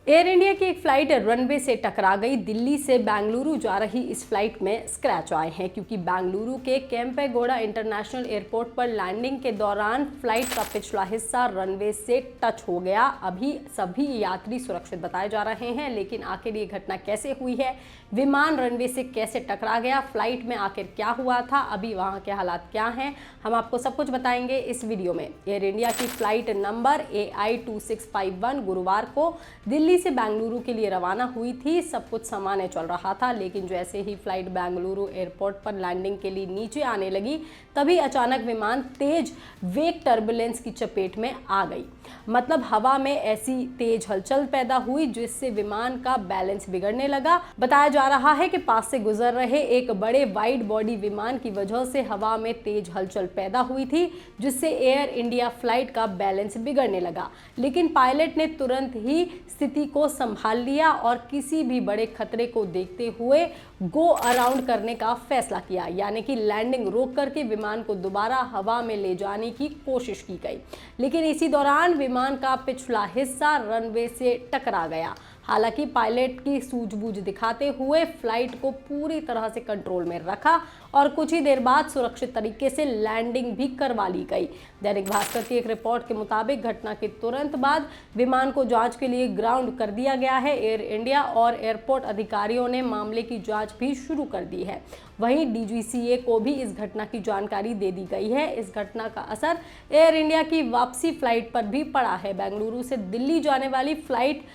Air India की एक flight runway से टकरा गई। दिल्ली से बेंगलुरु जा रही इस फ्लाइट में स्क्रैच आए हैं क्योंकि बेंगलुरु के केम्पेगौड़ा इंटरनेशनल एयरपोर्ट पर लैंडिंग के दौरान फ्लाइट का पिछला हिस्सा रनवे से टच हो गया। अभी सभी यात्री सुरक्षित बताए जा रहे हैं, लेकिन आखिर ये घटना कैसे हुई है, विमान रनवे से कैसे टकरा गया, फ्लाइट में आखिर क्या हुआ था, अभी वहाँ के हालात क्या हैं, हम आपको सब कुछ बताएंगे इस वीडियो में। एयर इंडिया की फ्लाइट नंबर AI2651 गुरुवार को दिल्ली से बेंगलुरु के लिए रवाना हुई थी। सब कुछ सामान्य चल रहा था, लेकिन जैसे ही फ्लाइट बेंगलुरु एयरपोर्ट पर लैंडिंग के लिए नीचे आने लगी, तभी अचानक विमान तेज वेग टर्बुलेंस की चपेट में आ गई। मतलब हवा में ऐसी तेज हलचल पैदा हुई जिससे विमान का बैलेंस बिगड़ने लगा। बताया जा रहा है कि पास से गुजर रहे एक बड़े वाइड बॉडी विमान की वजह से हवा में तेज हलचल पैदा हुई थी, जिससे एयर इंडिया फ्लाइट का बैलेंस बिगड़ने लगा। लेकिन पायलट ने तुरंत ही स्थिति को संभाल लिया और किसी भी बड़े खतरे को देखते हुए गो अराउंड करने का फैसला किया, यानी कि लैंडिंग रोक करके विमान को दोबारा हवा में ले जाने की कोशिश की गई। लेकिन इसी दौरान विमान का पिछला हिस्सा रनवे से टकरा गया। हालांकि पायलट की सूझबूझ दिखाते हुए फ्लाइट को पूरी तरह से कंट्रोल में रखा और कुछ ही देर बाद सुरक्षित तरीके से लैंडिंग भी करवा ली गई। दैनिक भास्कर की एक रिपोर्ट के मुताबिक घटना के तुरंत बाद विमान को जांच के लिए ग्राउंड कर दिया गया है। एयर इंडिया और एयरपोर्ट अधिकारियों ने मामले की जांच भी शुरू कर दी है। वहीं DGCA को भी इस घटना की जानकारी दे दी गई है। इस घटना का असर एयर इंडिया की वापसी फ्लाइट पर भी पड़ा है। बेंगलुरु से दिल्ली जाने वाली फ्लाइट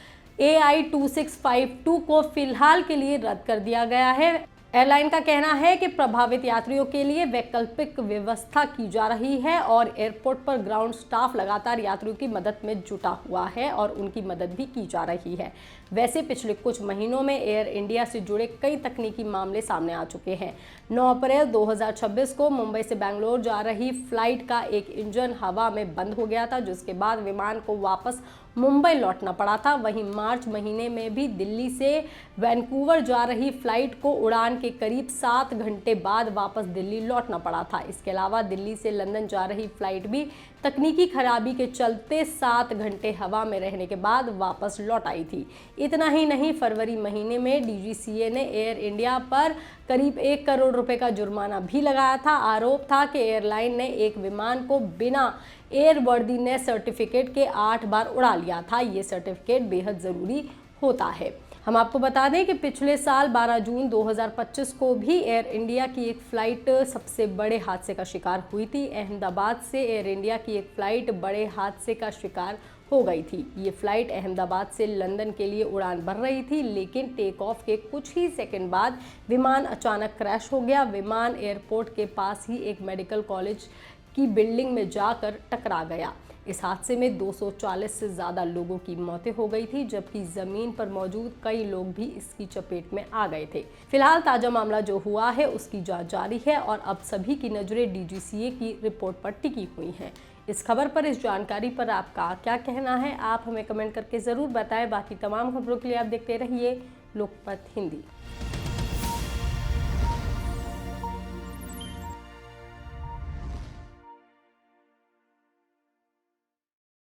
AI2652 को फिलहाल के लिए रद्द कर दिया गया है। एयरलाइन का कहना है कि प्रभावित यात्रियों के लिए वैकल्पिक व्यवस्था की जा रही है और एयरपोर्ट पर ग्राउंड स्टाफ लगातार यात्रियों की मदद में जुटा हुआ है और उनकी मदद भी की जा रही है। वैसे पिछले कुछ महीनों में एयर इंडिया से जुड़े कई तकनीकी मामले सामने आ चुके हैं। 9 अप्रैल 2026 को मुंबई से बेंगलोर जा रही फ्लाइट का एक इंजन हवा में बंद हो गया था, जिसके बाद विमान को वापस मुंबई लौटना पड़ा था। वहीं मार्च महीने में भी दिल्ली से वैंकूवर जा रही फ्लाइट को उड़ान के करीब 7 घंटे बाद वापस दिल्ली लौटना पड़ा था। इसके अलावा दिल्ली से लंदन जा रही फ्लाइट भी तकनीकी खराबी के चलते 7 घंटे हवा में रहने के बाद वापस लौट आई थी। इतना ही नहीं, फरवरी महीने में DGCA ने एयर इंडिया पर करीब 1 करोड़ रुपए का जुर्माना भी लगाया था। आरोप था कि एयरलाइन ने एक विमान को बिना एयरवर्दीनेस सर्टिफिकेट के 8 बार उड़ा लिया था। ये सर्टिफिकेट बेहद ज़रूरी होता है। हम आपको बता दें कि पिछले साल 12 जून 2025 को भी एयर इंडिया की एक फ़्लाइट सबसे बड़े हादसे का शिकार हुई थी। अहमदाबाद से एयर इंडिया की एक फ़्लाइट बड़े हादसे का शिकार हो गई थी। ये फ्लाइट अहमदाबाद से लंदन के लिए उड़ान भर रही थी, लेकिन टेक ऑफ के कुछ ही सेकंड बाद विमान अचानक क्रैश हो गया। विमान एयरपोर्ट के पास ही एक मेडिकल कॉलेज की बिल्डिंग में जाकर टकरा गया। इस हादसे में 240 से ज़्यादा लोगों की मौतें हो गई थी, जबकि ज़मीन पर मौजूद कई लोग भी इसकी चपेट में आ गए थे। फिलहाल ताज़ा मामला जो हुआ है उसकी जांच जारी है और अब सभी की नज़रें DGCA की रिपोर्ट पर टिकी हुई हैं। इस खबर पर, इस जानकारी पर आपका क्या कहना है, आप हमें कमेंट करके ज़रूर बताएं। बाकी तमाम खबरों के लिए आप देखते रहिए लोकमत हिंदी।